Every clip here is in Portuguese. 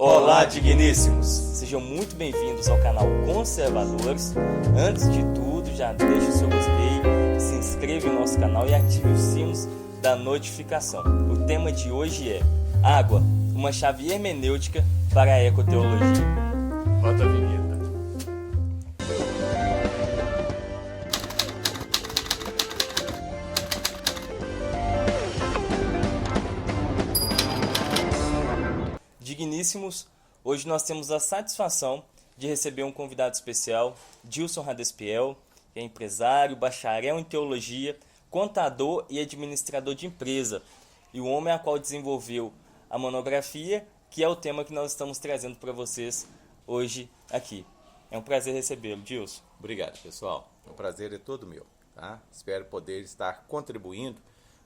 Olá, digníssimos! Sejam muito bem-vindos ao canal Conservadores. Antes de tudo, já deixe o seu gostei, se inscreva em nosso canal e ative os sinos da notificação. O tema de hoje é Água, uma chave hermenêutica para a ecoteologia. Roda a vinheta. Digníssimos, hoje nós temos a satisfação de receber um convidado especial, Dilson Radespiel, que é empresário, bacharel em teologia, contador e administrador de empresa, e o homem a qual desenvolveu a monografia, que é o tema que nós estamos trazendo para vocês hoje aqui. É um prazer recebê-lo, Dilson. Obrigado, pessoal. O prazer é todo meu, tá? Espero poder estar contribuindo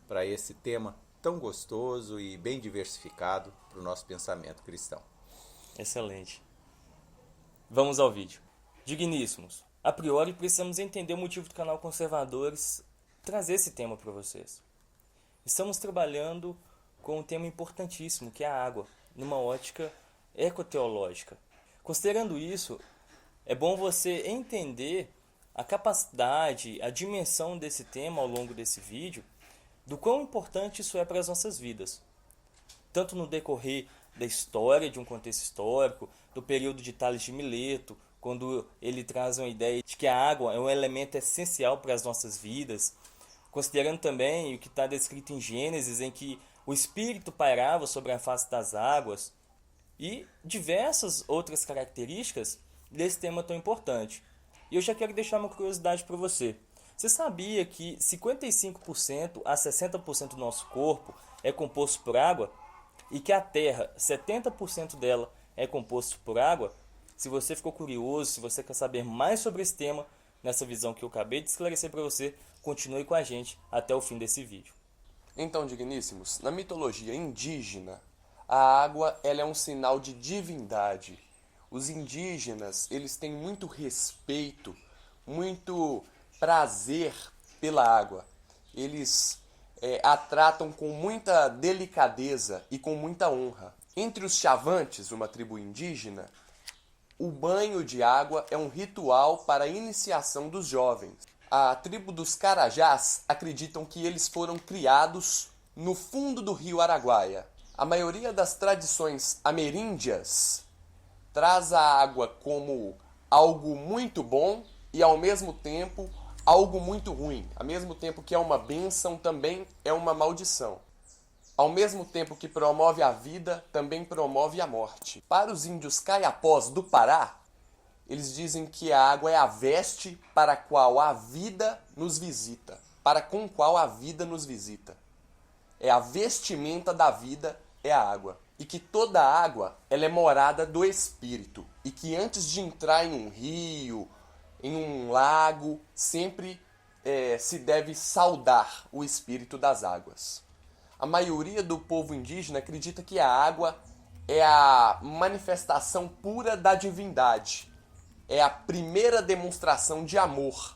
para esse tema tão gostoso e bem diversificado para o nosso pensamento cristão. Excelente. Vamos ao vídeo. Digníssimos, a priori precisamos entender o motivo do canal Conservadores trazer esse tema para vocês. Estamos trabalhando com um tema importantíssimo, que é a água, numa ótica ecoteológica. Considerando isso, é bom você entender a capacidade, a dimensão desse tema ao longo desse vídeo, do quão importante isso é para as nossas vidas. Tanto no decorrer da história, de um contexto histórico, do período de Tales de Mileto, quando ele traz uma ideia de que a água é um elemento essencial para as nossas vidas, considerando também o que está descrito em Gênesis, em que o Espírito pairava sobre a face das águas, e diversas outras características desse tema tão importante. E eu já quero deixar uma curiosidade para você. Você sabia que 55% a 60% do nosso corpo é composto por água? E que a Terra, 70% dela é composto por água? Se você ficou curioso, se você quer saber mais sobre esse tema, nessa visão que eu acabei de esclarecer para você, continue com a gente até o fim desse vídeo. Então, digníssimos, na mitologia indígena, a água ela é um sinal de divindade. Os indígenas, eles têm muito respeito, muito prazer pela água. Eles a tratam com muita delicadeza e com muita honra. Entre os Chavantes, uma tribo indígena, o banho de água é um ritual para a iniciação dos jovens. A tribo dos Carajás acreditam que eles foram criados no fundo do rio Araguaia. A maioria das tradições ameríndias traz a água como algo muito bom e, ao mesmo tempo, algo muito ruim. Ao mesmo tempo que é uma bênção, também é uma maldição. Ao mesmo tempo que promove a vida, também promove a morte. Para os índios caiapós do Pará, eles dizem que a água é a veste para a qual a vida nos visita. Para com qual a vida nos visita. É a vestimenta da vida, é a água. E que toda água ela é morada do Espírito. E que antes de entrar em um rio, em um lago, sempre se deve saudar o Espírito das águas. A maioria do povo indígena acredita que a água é a manifestação pura da divindade. É a primeira demonstração de amor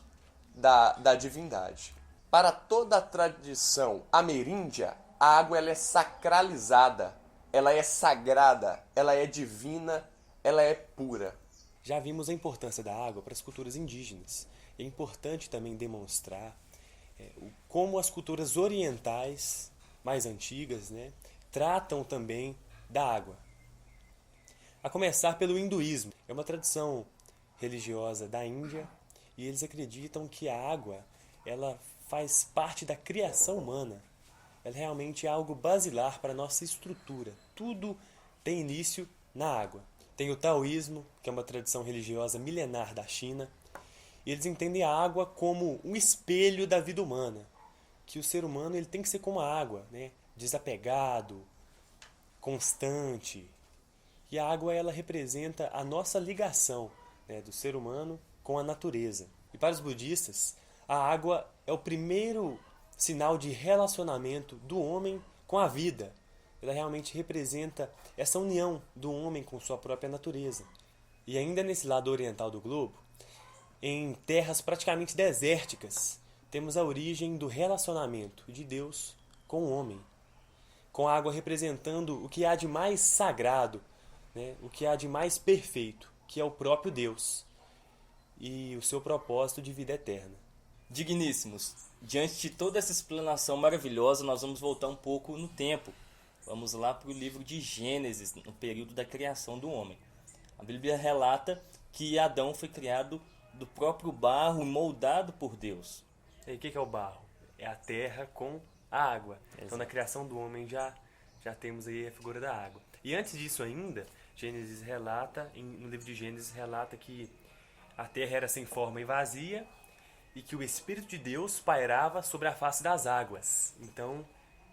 da divindade. Para toda a tradição ameríndia, a água ela é sacralizada, ela é sagrada, ela é divina, ela é pura. Já vimos a importância da água para as culturas indígenas. É importante também demonstrar como as culturas orientais, mais antigas, tratam também da água. A começar pelo hinduísmo. É uma tradição religiosa da Índia e eles acreditam que a água ela faz parte da criação humana. Ela realmente é algo basilar para a nossa estrutura. Tudo tem início na água. Tem o taoísmo, que é uma tradição religiosa milenar da China, e eles entendem a água como um espelho da vida humana, que o ser humano ele tem que ser como a água, desapegado, constante. E a água ela representa a nossa ligação do ser humano com a natureza. E para os budistas, a água é o primeiro sinal de relacionamento do homem com a vida. Ela realmente representa essa união do homem com sua própria natureza. E ainda nesse lado oriental do globo, em terras praticamente desérticas, temos a origem do relacionamento de Deus com o homem, com a água representando o que há de mais sagrado né, o que há de mais perfeito, que é o próprio Deus e o seu propósito de vida eterna. Digníssimos, diante de toda essa explanação maravilhosa, nós vamos voltar um pouco no tempo. Vamos lá para o livro de Gênesis, no período da criação do homem. A Bíblia relata que Adão foi criado do próprio barro e moldado por Deus. E o que é o barro? É a terra com a água. Então, na criação do homem já temos aí a figura da água. E antes disso ainda, Gênesis relata, no livro de Gênesis relata que a terra era sem forma e vazia e que o Espírito de Deus pairava sobre a face das águas. Então,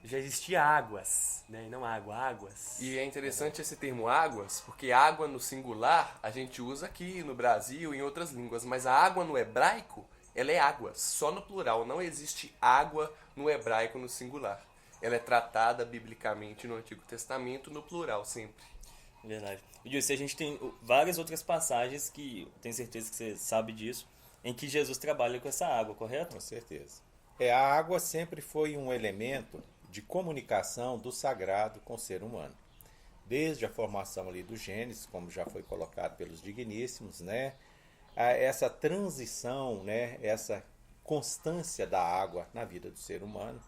já existia águas, né? E não água, águas. E é interessante esse termo águas, porque água no singular a gente usa aqui no Brasil e em outras línguas, mas a água no hebraico, ela é águas, só no plural, não existe água no hebraico no singular. Ela é tratada biblicamente no Antigo Testamento no plural sempre. Verdade. E Gilson, a gente tem várias outras passagens que, tenho certeza que você sabe disso, em que Jesus trabalha com essa água, correto? Com certeza. A água sempre foi um elemento de comunicação do sagrado com o ser humano. Desde a formação ali do Gênesis, como já foi colocado pelos digníssimos, né? Essa transição, né? Essa constância da água na vida do ser humano.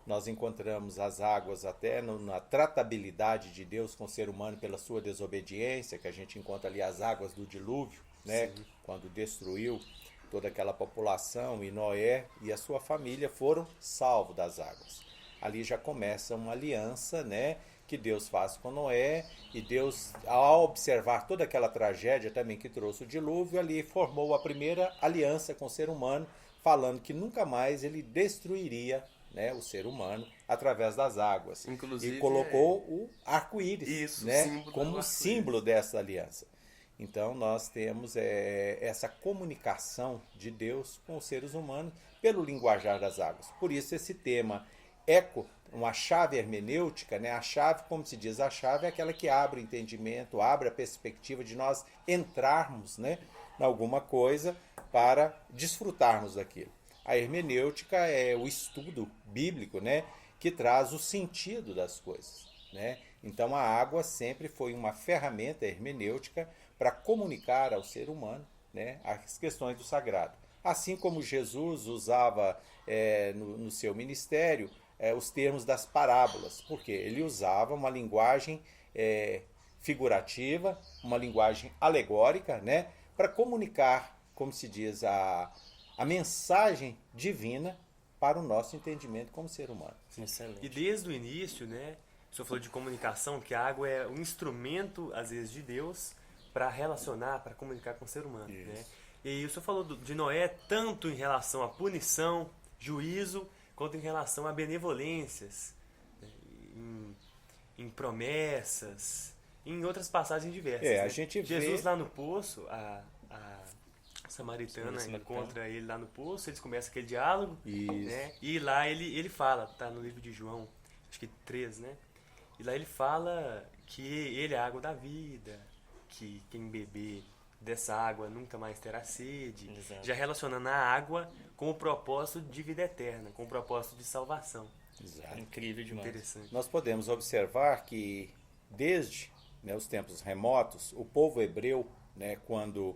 Nós encontramos as águas até na tratabilidade de Deus com o ser humano pela sua desobediência, que a gente encontra ali as águas do dilúvio, né? Sim. Quando destruiu toda aquela população e Noé e a sua família foram salvos das águas. Ali já começa uma aliança, né, que Deus faz com Noé, e Deus, ao observar toda aquela tragédia também que trouxe o dilúvio, ali formou a primeira aliança com o ser humano, falando que nunca mais ele destruiria, né, o ser humano através das águas. Inclusive, e colocou o arco-íris, né, como símbolo dessa aliança. Então nós temos essa comunicação de Deus com os seres humanos pelo linguajar das águas. Por isso esse tema eco, uma chave hermenêutica, né? A chave, como se diz, a chave é aquela que abre o entendimento, abre a perspectiva de nós entrarmos, né, em alguma coisa para desfrutarmos daquilo. A hermenêutica é o estudo bíblico, né, que traz o sentido das coisas, né? Então a água sempre foi uma ferramenta hermenêutica para comunicar ao ser humano, né, as questões do sagrado. Assim como Jesus usava no seu ministério os termos das parábolas, porque ele usava uma linguagem figurativa, uma linguagem alegórica, né, para comunicar, como se diz, a mensagem divina para o nosso entendimento como ser humano. Excelente. E desde o início, né, o senhor falou de comunicação, que a água é um instrumento, às vezes, de Deus para relacionar, para comunicar com o ser humano. Né? E aí o senhor falou de Noé tanto em relação à punição, juízo, quanto em relação a benevolências, né? em promessas, em outras passagens diversas. A né? gente Jesus vê... lá no poço, a samaritana encontra ele lá no poço, eles começam aquele diálogo, né? E lá ele fala, tá no livro de João, acho que 3, né? E lá ele fala que ele é a água da vida, que quem beber dessa água nunca mais terá sede. Exato. Já relacionando a água com o propósito de vida eterna, com o propósito de salvação. Exato. Incrível demais. Interessante. Nós podemos observar que desde, né, os tempos remotos, o povo hebreu, né, quando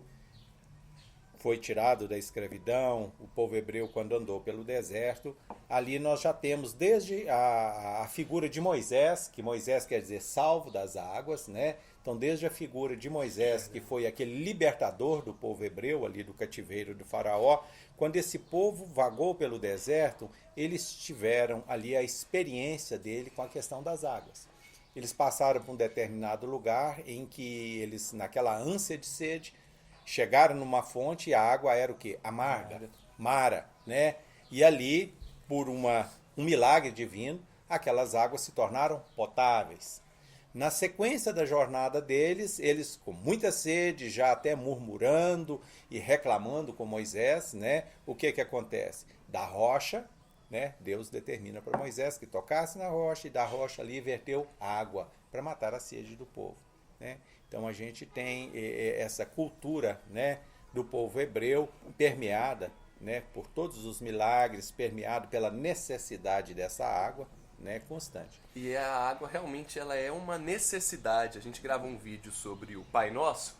foi tirado da escravidão, o povo hebreu quando andou pelo deserto, ali nós já temos desde a figura de Moisés, que Moisés quer dizer salvo das águas, né? Então desde a figura de Moisés, que foi aquele libertador do povo hebreu ali do cativeiro do faraó, quando esse povo vagou pelo deserto, eles tiveram ali a experiência dele com a questão das águas. Eles passaram por um determinado lugar em que eles, naquela ânsia de sede, chegaram numa fonte e a água era o quê? Amarga, mara, né? E ali, por um milagre divino, aquelas águas se tornaram potáveis. Na sequência da jornada deles, eles com muita sede, já até murmurando e reclamando com Moisés, né? O que acontece? Da rocha, né? Deus determina para Moisés que tocasse na rocha e da rocha ali verteu água para matar a sede do povo, né? Então a gente tem essa cultura, né, do povo hebreu permeada, né, por todos os milagres, permeado pela necessidade dessa água, né, constante. E a água realmente ela é uma necessidade. A gente gravou um vídeo sobre o Pai Nosso,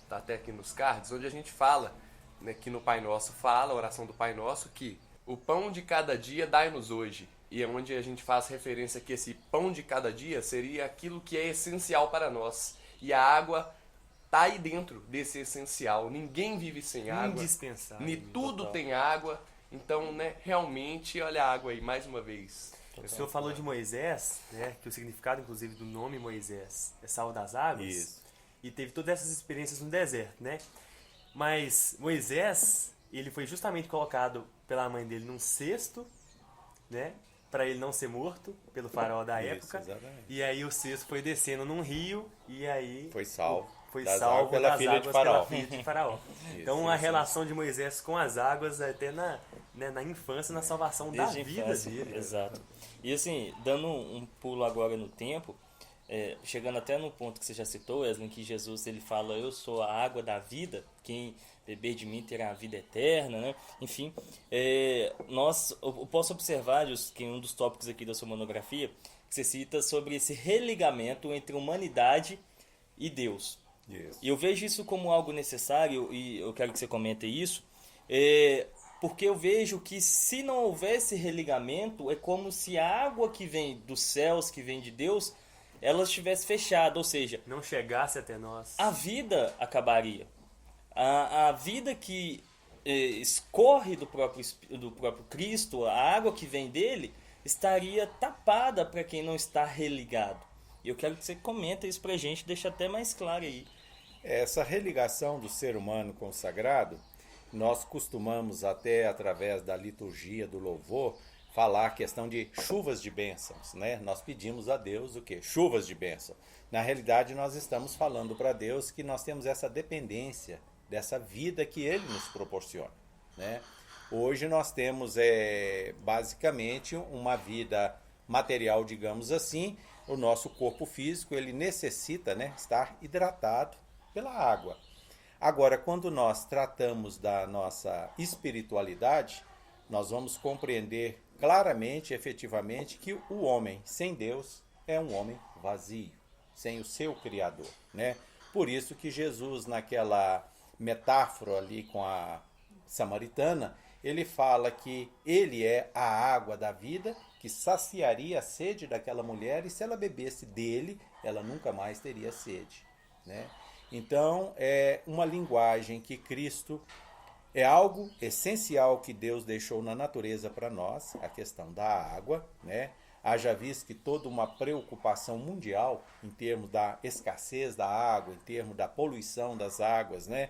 tá até aqui nos cards, onde a gente fala, né, que no Pai Nosso fala, a oração do Pai Nosso, que o pão de cada dia dai-nos hoje. E é onde a gente faz referência que esse pão de cada dia seria aquilo que é essencial para nós. E a água tá aí dentro desse essencial. Ninguém vive sem água. Indispensável. Tudo Total. tem água. Então, né, realmente, olha a água aí, mais uma vez. O senhor falou de Moisés, né, que o significado, inclusive, do nome Moisés é sal das águas. Isso. E teve todas essas experiências no deserto, né? Mas Moisés, ele foi justamente colocado pela mãe dele num cesto, né? Para ele não ser morto pelo faraó da Isso, época. exatamente. E aí o cesto foi descendo num rio e aí Foi salvo. foi das salvo águas pela das filha de águas Faraó. pela filha de Faraó. Então a isso. relação de Moisés com as águas até na infância, na salvação da Desde a vida infância, dele. exato. E assim, dando um pulo agora no tempo, chegando até no ponto que você já citou, Wesley, em que Jesus ele fala, eu sou a água da vida, quem beber de mim terá a vida eterna, né? Enfim, eu posso observar, que em um dos tópicos aqui da sua monografia, que você cita sobre esse religamento entre humanidade e Deus. Isso. E eu vejo isso como algo necessário, e eu quero que você comente isso, porque eu vejo que se não houvesse religamento, é como se a água que vem dos céus, que vem de Deus, ela estivesse fechada, ou seja, Não chegasse até nós. a vida acabaria. A vida que escorre do próprio Cristo, a água que vem dele, estaria tapada para quem não está religado. E eu quero que você comenta isso pra gente, deixa até mais claro aí. Essa religação do ser humano com o sagrado, nós costumamos até através da liturgia do louvor falar a questão de chuvas de bênçãos, né? Nós pedimos a Deus o quê? Chuvas de bênção. Na realidade, nós estamos falando para Deus que nós temos essa dependência dessa vida que Ele nos proporciona, né? Hoje nós temos basicamente uma vida material, digamos assim. O nosso corpo físico ele necessita, né, estar hidratado pela água. Agora, quando nós tratamos da nossa espiritualidade, nós vamos compreender claramente, efetivamente, que o homem sem Deus é um homem vazio, sem o seu Criador, né? Por isso que Jesus, naquela metáfora ali com a samaritana, ele fala que ele é a água da vida que saciaria a sede daquela mulher e se ela bebesse dele, ela nunca mais teria sede, né? Então, é uma linguagem que Cristo é algo essencial que Deus deixou na natureza para nós, a questão da água, né? Haja visto que toda uma preocupação mundial em termos da escassez da água, em termos da poluição das águas, né?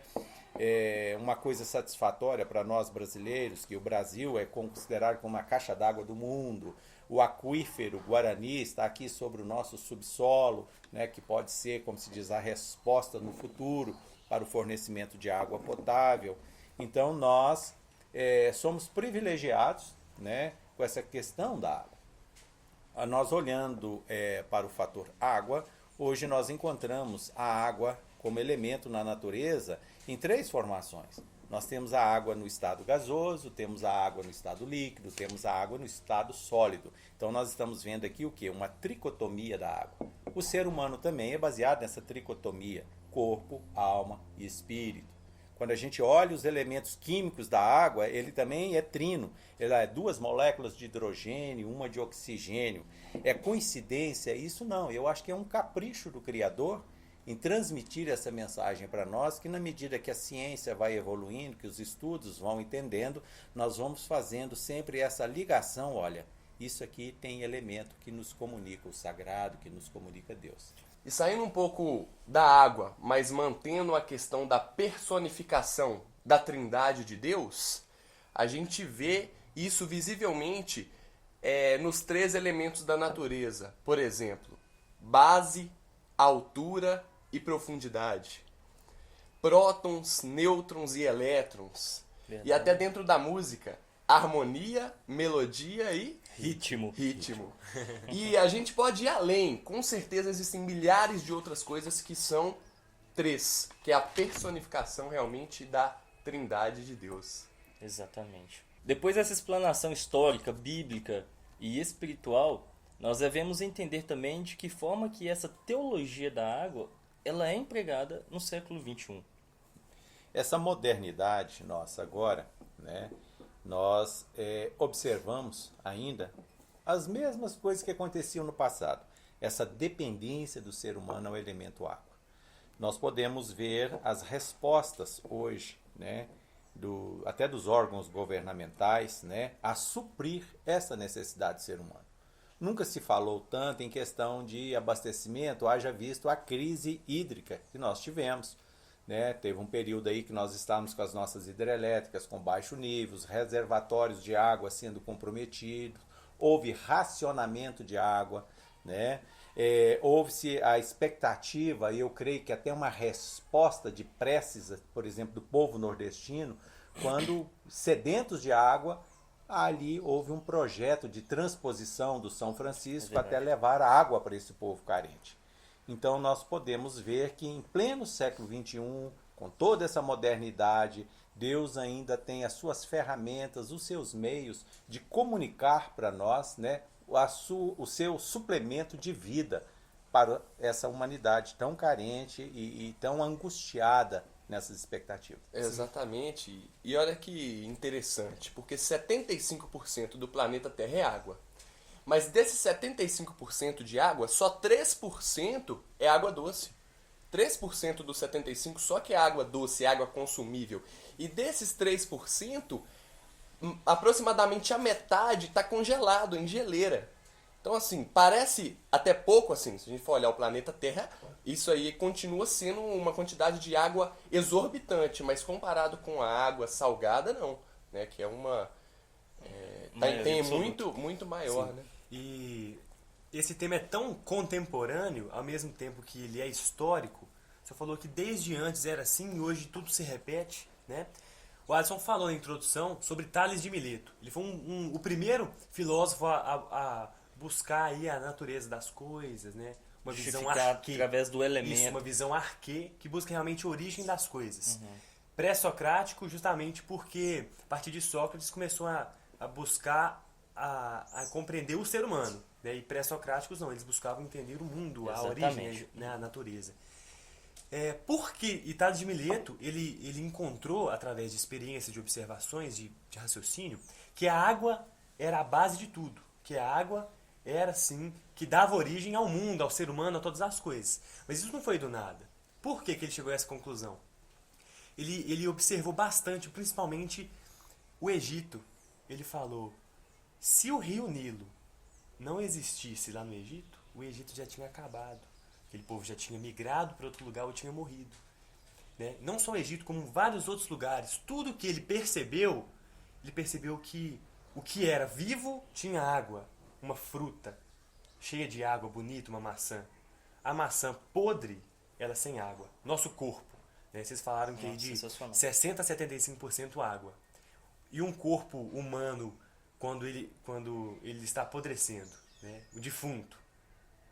É uma coisa satisfatória para nós brasileiros, que o Brasil é considerado como a caixa d'água do mundo, o aquífero Guarani está aqui sobre o nosso subsolo, né, que pode ser, como se diz, a resposta no futuro para o fornecimento de água potável. Então nós somos privilegiados, né, com essa questão da água. Nós olhando para o fator água, hoje nós encontramos a água como elemento na natureza em 3 formações. Nós temos a água no estado gasoso, temos a água no estado líquido, temos a água no estado sólido. Então nós estamos vendo aqui o quê? Uma tricotomia da água. O ser humano também é baseado nessa tricotomia, corpo, alma e espírito. Quando a gente olha os elementos químicos da água, ele também é trino. Ele é 2 moléculas de hidrogênio, uma de oxigênio. É coincidência? Isso não. Eu acho que é um capricho do Criador em transmitir essa mensagem para nós, que na medida que a ciência vai evoluindo, que os estudos vão entendendo, nós vamos fazendo sempre essa ligação, olha, isso aqui tem elemento que nos comunica o sagrado, que nos comunica Deus. E saindo um pouco da água, mas mantendo a questão da personificação da Trindade de Deus, a gente vê isso visivelmente nos 3 elementos da natureza. Por exemplo, base, altura e profundidade. Prótons, nêutrons e elétrons. Verdade. E até dentro da música, harmonia, melodia e Ritmo. E a gente pode ir além. Com certeza existem milhares de outras coisas que são 3, que é a personificação realmente da Trindade de Deus. Exatamente. Depois dessa explanação histórica, bíblica e espiritual, nós devemos entender também de que forma que essa teologia da água ela é empregada no século XXI. Essa modernidade nossa agora, né, nós observamos ainda as mesmas coisas que aconteciam no passado. Essa dependência do ser humano ao elemento água. Nós podemos ver as respostas hoje, né, até dos órgãos governamentais, né, a suprir essa necessidade do ser humano. Nunca se falou tanto em questão de abastecimento, haja visto a crise hídrica que nós tivemos. Né? Teve um período aí que nós estávamos com as nossas hidrelétricas com baixo nível, os reservatórios de água sendo comprometidos, houve racionamento de água, né? Houve-se a expectativa, e eu creio que até uma resposta de preces, por exemplo, do povo nordestino, quando sedentos de água, ali houve um projeto de transposição do São Francisco até levar água para esse povo carente. Então nós podemos ver que em pleno século XXI, com toda essa modernidade, Deus ainda tem as suas ferramentas, os seus meios de comunicar para nós, né, o seu suplemento de vida para essa humanidade tão carente e tão angustiada nessas expectativas. Exatamente. E olha que interessante, porque 75% do planeta Terra é água. Mas desses 75% de água, só 3% é água doce. 3% dos 75% só que é água doce, é água consumível. E desses 3%, aproximadamente a metade está congelado em geleira. Então, assim, parece até pouco, assim, se a gente for olhar o planeta Terra, isso aí continua sendo uma quantidade de água exorbitante, mas comparado com a água salgada, não. Né? Que é uma... tem muito maior, né? E esse tema é tão contemporâneo, ao mesmo tempo que ele é histórico. Você falou que desde antes era assim e hoje tudo se repete, né? O Alisson falou na introdução sobre Tales de Mileto. Ele foi o primeiro filósofo a buscar aí a natureza das coisas, né? Uma visão arquê, através do elemento. Isso, uma visão arquê que busca realmente a origem das coisas. Pré-socrático justamente porque a partir de Sócrates começou a buscar a compreender o ser humano, né? E pré-socráticos não, eles buscavam entender o mundo, a origem, né? A natureza. Porque Tales de Mileto ele encontrou, através de experiências, de observações, de raciocínio, que a água era a base de tudo, que a água era, sim, que dava origem ao mundo, ao ser humano, a todas as coisas. Mas isso não foi do nada. Por que ele chegou a essa conclusão? Ele observou bastante, principalmente o Egito. Ele falou, se o rio Nilo não existisse lá no Egito, o Egito já tinha acabado. Aquele povo já tinha migrado para outro lugar ou tinha morrido. Né? Não só o Egito, como vários outros lugares. Tudo que ele percebeu que o que era vivo tinha água. Uma fruta cheia de água, bonita, uma maçã. A maçã podre, ela sem água. Nosso corpo. Né? Vocês falaram que de 60% a 75% água. E um corpo humano, quando ele está apodrecendo, né? O defunto,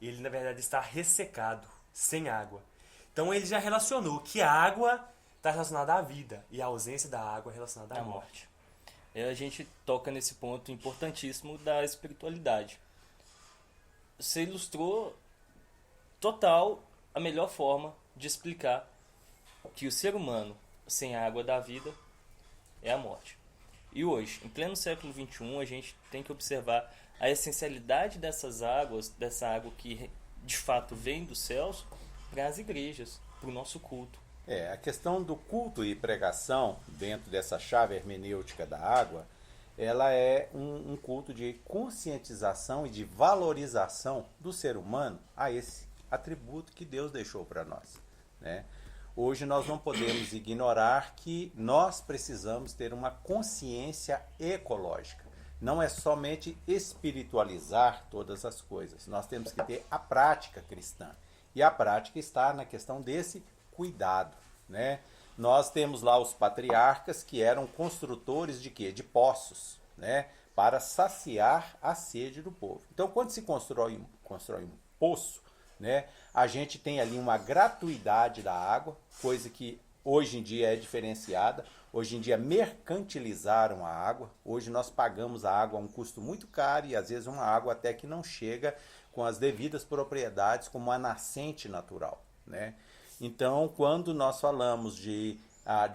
ele na verdade está ressecado, sem água. Então ele já relacionou que a água está relacionada à vida e a ausência da água é relacionada à morte. E a gente toca nesse ponto importantíssimo da espiritualidade. Você ilustrou total a melhor forma de explicar que o ser humano sem a água da vida é a morte. E hoje, em pleno século XXI, a gente tem que observar a essencialidade dessas águas, dessa água que de fato vem dos céus, para as igrejas, para o nosso culto. A questão do culto e pregação dentro dessa chave hermenêutica da água, ela é um culto de conscientização e de valorização do ser humano a esse atributo que Deus deixou para nós, né? Hoje nós não podemos ignorar que nós precisamos ter uma consciência ecológica. Não é somente espiritualizar todas as coisas. Nós temos que ter a prática cristã. E a prática está na questão desse cuidado, né? Nós temos lá os patriarcas que eram construtores de quê? De poços, né? Para saciar a sede do povo. Então, quando se constrói um poço, né? A gente tem ali uma gratuidade da água, coisa que hoje em dia é diferenciada. Hoje em dia mercantilizaram a água. Hoje nós pagamos a água a um custo muito caro e às vezes uma água até que não chega com as devidas propriedades como a nascente natural, né? Então, quando nós falamos de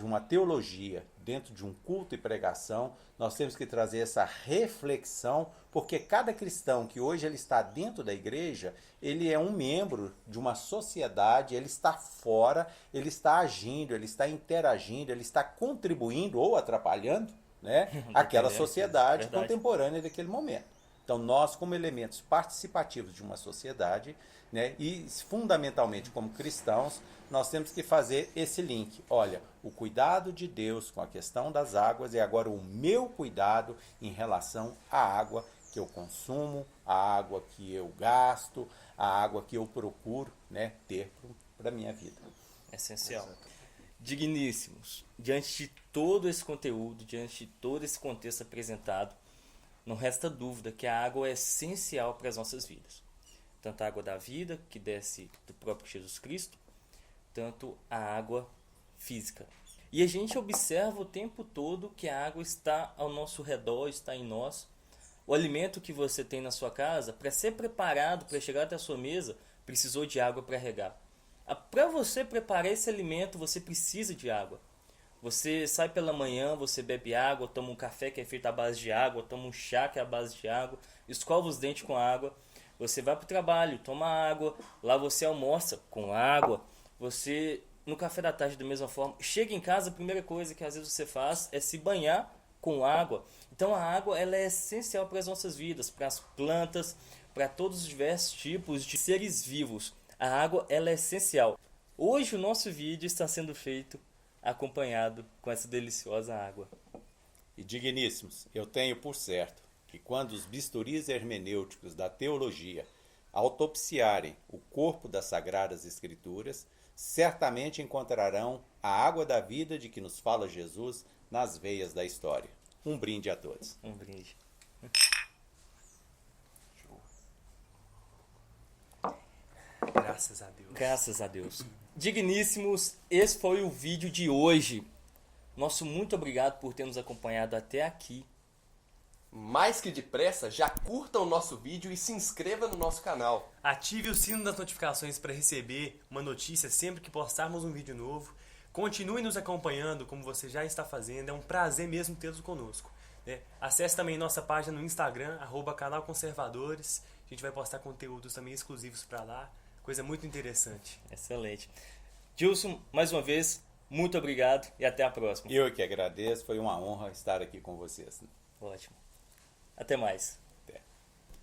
uma teologia dentro de um culto e pregação, nós temos que trazer essa reflexão, porque cada cristão que hoje ele está dentro da igreja, ele é um membro de uma sociedade, ele está fora, ele está agindo, ele está interagindo, ele está contribuindo ou atrapalhando, né, aquela sociedade contemporânea daquele momento. Então, nós, como elementos participativos de uma sociedade, né, e fundamentalmente como cristãos, nós temos que fazer esse link. Olha, o cuidado de Deus com a questão das águas é agora o meu cuidado em relação à água que eu consumo, a água que eu gasto, a água que eu procuro, né, ter para a minha vida. Essencial. Digníssimos, diante de todo esse conteúdo, diante de todo esse contexto apresentado, não resta dúvida que a água é essencial para as nossas vidas. Tanto a água da vida, que desce do próprio Jesus Cristo, tanto a água física. E a gente observa o tempo todo que a água está ao nosso redor, está em nós. O alimento que você tem na sua casa, para ser preparado, para chegar até a sua mesa, precisou de água para regar. Para você preparar esse alimento, você precisa de água. Você sai pela manhã, você bebe água, toma um café que é feito à base de água, toma um chá que é à base de água, escova os dentes com água. Você vai para o trabalho, toma água, lá você almoça com água. Você, no café da tarde, da mesma forma, chega em casa, a primeira coisa que às vezes você faz é se banhar com água. Então a água ela é essencial para as nossas vidas, para as plantas, para todos os diversos tipos de seres vivos. A água ela é essencial. Hoje o nosso vídeo está sendo feito acompanhado com essa deliciosa água. E digníssimos, eu tenho por certo que quando os bisturis hermenêuticos da teologia autopsiarem o corpo das Sagradas Escrituras, certamente encontrarão a água da vida de que nos fala Jesus nas veias da história. Um brinde a todos. Um brinde. Graças a Deus. Graças a Deus. Digníssimos, esse foi o vídeo de hoje. Nosso muito obrigado por ter nos acompanhado até aqui. Mais que depressa, já curta o nosso vídeo e se inscreva no nosso canal. Ative o sino das notificações para receber uma notícia sempre que postarmos um vídeo novo. Continue nos acompanhando como você já está fazendo. É um prazer mesmo tê-los conosco, né? Acesse também nossa página no Instagram, @canal Conservadores. A gente vai postar conteúdos também exclusivos para lá. Coisa muito interessante. Excelente. Gilson, mais uma vez, muito obrigado e até a próxima. Eu que agradeço, foi uma honra estar aqui com vocês. Ótimo. Até mais.